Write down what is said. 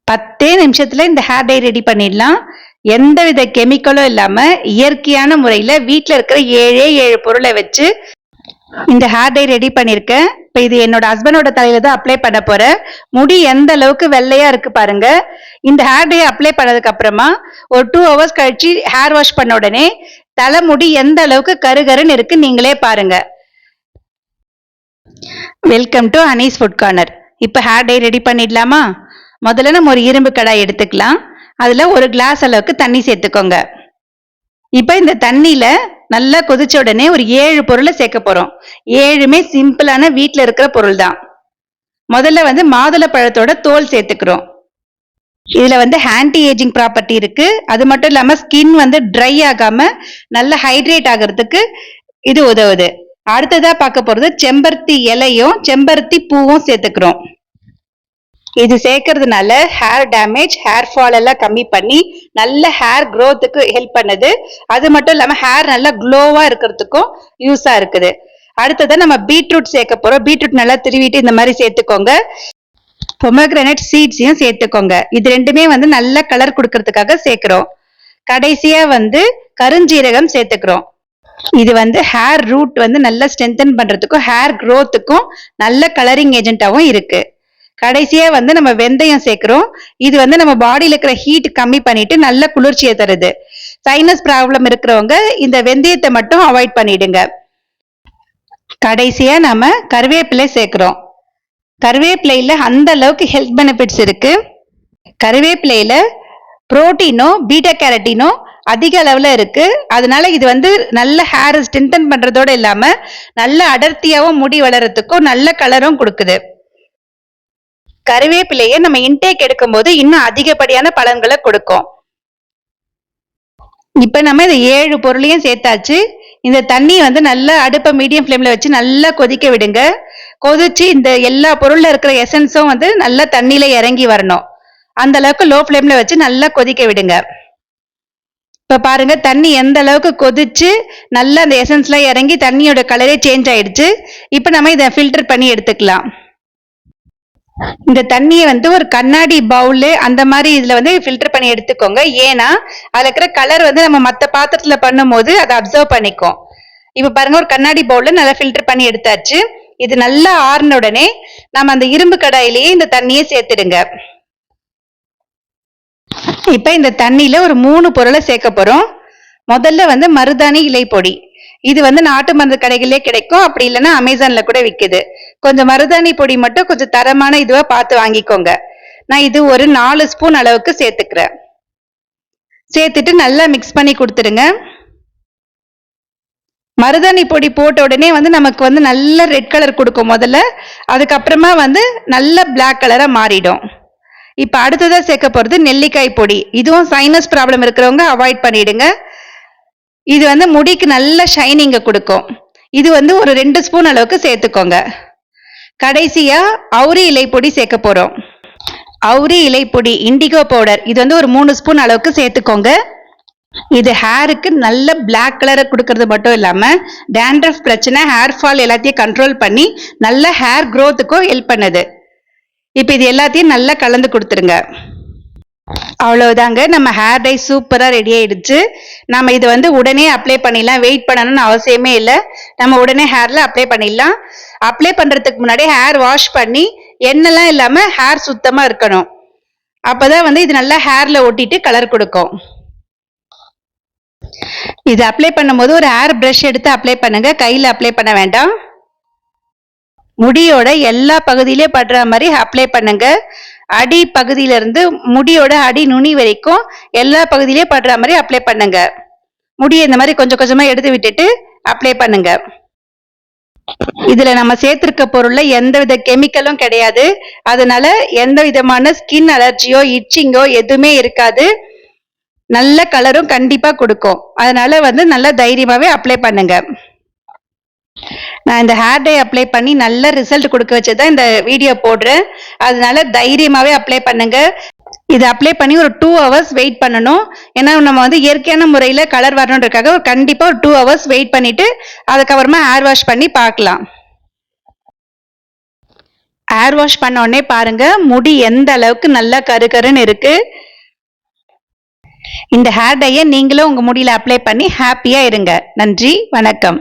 10 நிமிஷத்துல இந்த hair dye ready பண்ணிடலாம். எந்தவித கெமிக்கலும் இல்லாம இயற்கையான முறையில வீட்டில் இருக்கிற 7 பொருளை வச்சு இந்த ஹேர் டை ரெடி பண்ணியிருக்கேன். இப்போ இது என்னோட ஹஸ்பண்டோட தலையில தான் அப்ளை பண்ண போறேன். முடி எந்த அளவுக்கு வெள்ளையா இருக்கு பாருங்க. இந்த ஹேர் டை அப்ளை பண்ணதுக்கு அப்புறமா ஒரு 2 ஹவர்ஸ் கழிச்சு ஹேர் வாஷ் பண்ண உடனே தலைமுடி எந்த அளவுக்கு கருகருன்னு இருக்கு நீங்களே பாருங்க. Welcome to Anees food corner. இப்போ ஹேர் டை ரெடி பண்ணிடலாமா? முதல்ல நம்ம ஒரு இரும்பு கடாய் எடுத்துக்கலாம். அதுல ஒரு கிளாஸ் அளவுக்கு தண்ணி சேர்த்துக்கோங்க. இப்போ இந்த தண்ணியில நல்லா கொதிச்ச உடனே ஒரு 7 பொருளை சேர்க்க போறோம். 7மே சிம்பிளான வீட்டில் இருக்கிற பொருள் தான். முதல்ல மாதுளை பழத்தோட தோல் சேர்த்துக்கிறோம். இதுல ஆன்டி ஏஜிங் ப்ராப்பர்ட்டி இருக்கு. அது மட்டும் இல்லாம ஸ்கின் ட்ரை ஆகாம நல்ல ஹைட்ரேட் ஆகிறதுக்கு இது உதவுது. அடுத்ததா பார்க்க போறது செம்பருத்தி இலையும் செம்பருத்தி பூவும் சேர்த்துக்கிறோம். இது சேர்க்கறதுனால ஹேர் டேமேஜ், ஹேர் ஃபால் எல்லாம் கம்மி பண்ணி நல்ல ஹேர் க்ரோத்துக்கு ஹெல்ப் பண்ணுது. அது மட்டும் இல்லாம ஹேர் நல்லா க்ளோவா இருக்கிறதுக்கும் யூஸா இருக்குது. அடுத்ததான் நம்ம பீட்ரூட் சேர்க்க போறோம். பீட்ரூட் நல்லா திருவிட்டு இந்த மாதிரி சேர்த்துக்கோங்க. பொமக்ரனட் சீட்ஸையும் சேர்த்துக்கோங்க. இது ரெண்டுமே நல்ல கலர் கொடுக்கறதுக்காக சேர்க்கிறோம். கடைசியா கருஞ்சீரகம் சேர்த்துக்கிறோம். இது ஹேர் ரூட் நல்லா ஸ்ட்ரென்தன் பண்றதுக்கும் ஹேர் க்ரோத்துக்கும் நல்ல கலரிங் ஏஜென்ட்டாவும் இருக்கு. கடைசியா நம்ம வெந்தயம் சேர்க்கிறோம். இது நம்ம பாடியில இருக்கிற ஹீட் கம்மி பண்ணிட்டு நல்ல குளிர்ச்சியை தருது. சைனஸ் ப்ராப்ளம் இருக்கிறவங்க இந்த வெந்தயத்தை மட்டும் அவாய்ட் பண்ணிடுங்க. கடைசியா நம்ம கருவேப்பிலை சேர்க்கிறோம். கருவேப்பிலையில அந்த அளவுக்கு ஹெல்த் பெனிஃபிட்ஸ் இருக்கு. கருவேப்பிலையில புரோட்டீனோ பீட்டா கேரட்டினோ அதிக அளவுல இருக்கு. அதனால இது நல்ல ஹேர் ஸ்ட்ரென்தன் பண்றதோட இல்லாம நல்ல அடர்த்தியாவும் முடி வளர்றதுக்கும் நல்ல கலரும் கொடுக்குது. கருவேப்பிலையை நம்ம இன்டேக் எடுக்கும் போது இன்னும் அதிகப்படியான பலன்களை கொடுக்கும். இப்ப நம்ம இந்த 7 பொருளையும் சேர்த்தாச்சு. இந்த தண்ணி நல்லா அடுப்பை மீடியம் ஃப்ளேம்ல வச்சு நல்லா கொதிக்க விடுங்க. கொதிச்சு இந்த எல்லா பொருள்ல இருக்கிற எசன்ஸும் நல்லா தண்ணியில இறங்கி வரணும். அந்த அளவுக்கு லோ ஃப்ளேம்ல வச்சு நல்லா கொதிக்க விடுங்க. இப்ப பாருங்க தண்ணி எந்த அளவுக்கு கொதிச்சு நல்லா அந்த எசன்ஸ்லாம் இறங்கி தண்ணியோட கலரே சேஞ்ச் ஆயிடுச்சு. இப்ப நம்ம இதை ஃபில்டர் பண்ணி எடுத்துக்கலாம். இந்த தண்ணியை ஒரு கண்ணாடி பவுல் அந்த மாதிரி இதுல ஃபில்டர் பண்ணி எடுத்துக்கோங்க. ஏன்னா அதுல இருக்கிற கலர் நம்ம மற்ற பாத்திரத்துல பண்ணும் போது அதை அப்சர்வ் பண்ணிக்கும். இப்ப பாருங்க ஒரு கண்ணாடி பவுல்ல நல்லா ஃபில்டர் பண்ணி எடுத்தாச்சு. இது நல்லா ஆறுன உடனே நம்ம அந்த இரும்பு கடாயிலேயே இந்த தண்ணியை சேர்த்துடுங்க. இப்ப இந்த தண்ணியில ஒரு 3 பொருளை சேர்க்க போறோம். முதல்ல மருதாணி இலை பொடி. இது நாட்டு மருந்து கடைகளிலே கிடைக்கும். அப்படி இல்லைன்னா அமேசான்ல கூட விற்குது. கொஞ்சம் மருதாணி பொடி மட்டும் கொஞ்சம் தரமான இதுவா பார்த்து வாங்கிக்கோங்க. நான் இது ஒரு 4 ஸ்பூன் அளவுக்கு சேர்த்துக்கிறேன். சேர்த்துட்டு நல்லா மிக்ஸ் பண்ணி கொடுத்துருங்க. மருதாணி பொடி போட்ட உடனே நமக்கு நல்ல ரெட் கலர் கொடுக்கும் முதல்ல. அதுக்கப்புறமா நல்ல பிளாக் கலரா மாறிடும். இப்ப அடுத்ததா சேர்க்க போறது நெல்லிக்காய் பொடி. இதுவும் சைனஸ் ப்ராப்ளம் இருக்கிறவங்க அவாய்ட் பண்ணிடுங்க. இது முடிக்கு நல்ல ஷைனிங்க கொடுக்கும். இது ஒரு 2 ஸ்பூன் அளவுக்கு சேர்த்துக்கோங்க. கடைசியா அவுரி இலை பொடி சேர்க்க போறோம். அவுரி இலை பொடி இண்டிகோ பவுடர் இது ஒரு 3 ஸ்பூன் அளவுக்கு சேர்த்துக்கோங்க. இது ஹேருக்கு நல்ல பிளாக் கலரை கொடுக்கறது மட்டும் இல்லாம டேண்ட்ரஃப் பிரச்சனை, ஹேர் ஃபால் எல்லாத்தையும் கண்ட்ரோல் பண்ணி நல்ல ஹேர் க்ரோத்துக்கும் ஹெல்ப் பண்ணுது. இப்ப இது எல்லாத்தையும் நல்லா கலந்து கொடுத்துருங்க. அவ்வளவுதாங்க, நம்ம ஹேர் டை சூப்பரா ரெடி ஆயிடுச்சு. நம்ம இது உடனே அப்ளை பண்ணிடலாம். வெயிட் பண்ணணும்னு அவசியமே இல்லை. நம்ம உடனே ஹேர்ல அப்ளை பண்ணிடலாம். அப்ளை பண்றதுக்கு முன்னாடி ஹேர் வாஷ் பண்ணி எண்ணெய்லாம் இல்லாம ஹேர் சுத்தமா இருக்கணும். அப்பதான் இது நல்லா ஹேர்ல ஒட்டிட்டு கலர் கொடுக்கும். இது அப்ளை பண்ணும் போது ஒரு ஹேர் பிரஷ் எடுத்து அப்ளை பண்ணுங்க. கையில அப்ளை பண்ண வேண்டாம். முடியோட எல்லா பகுதியிலே படுற மாதிரி அப்ளை பண்ணுங்க. அடி பகுதியில இருந்து முடியோட அடி நுனி வரைக்கும் எல்லா பகுதியிலே படுற மாதிரி அப்ளை பண்ணுங்க. முடியை இந்த மாதிரி கொஞ்சம் கொஞ்சமா எடுத்து விட்டுட்டு அப்ளை பண்ணுங்க. இதுல நம்ம சேர்த்திருக்க பொருள்ல எந்தவித கெமிக்கலும் கிடையாது. அதனால எந்த விதமான ஸ்கின் அலர்ஜியோ இச்சிங்கோ எதுவுமே இருக்காது. நல்ல கலரும் கண்டிப்பா கொடுக்கும். அதனால நல்லா தைரியமாவே அப்ளை பண்ணுங்க. நான் இந்த ஹேர் டை அப்ளை பண்ணி நல்ல ரிசல்ட் கொடுக்க வச்சுதான் இந்த வீடியோ போடுறேன். அதனால தைரியமாவே அப்ளை பண்ணுங்க. இது அப்ளை பண்ணி ஒரு 2 ஹவர்ஸ் வெயிட் பண்ணணும். ஏன்னா நம்ம இயற்கையான முறையில கலர் வரணுன்றதுக்காக கண்டிப்பா ஒரு 2 ஹவர்ஸ் வெயிட் பண்ணிட்டு அதுக்கப்புறமா ஹேர் வாஷ் பண்ணி பார்க்கலாம். ஹேர் வாஷ் பண்ண உடனே பாருங்க முடி எந்த அளவுக்கு நல்லா கருகருன்னு இருக்கு. இந்த ஹேர் டைய நீங்களும் உங்க முடியில அப்ளை பண்ணி ஹாப்பியா இருங்க. நன்றி, வணக்கம்.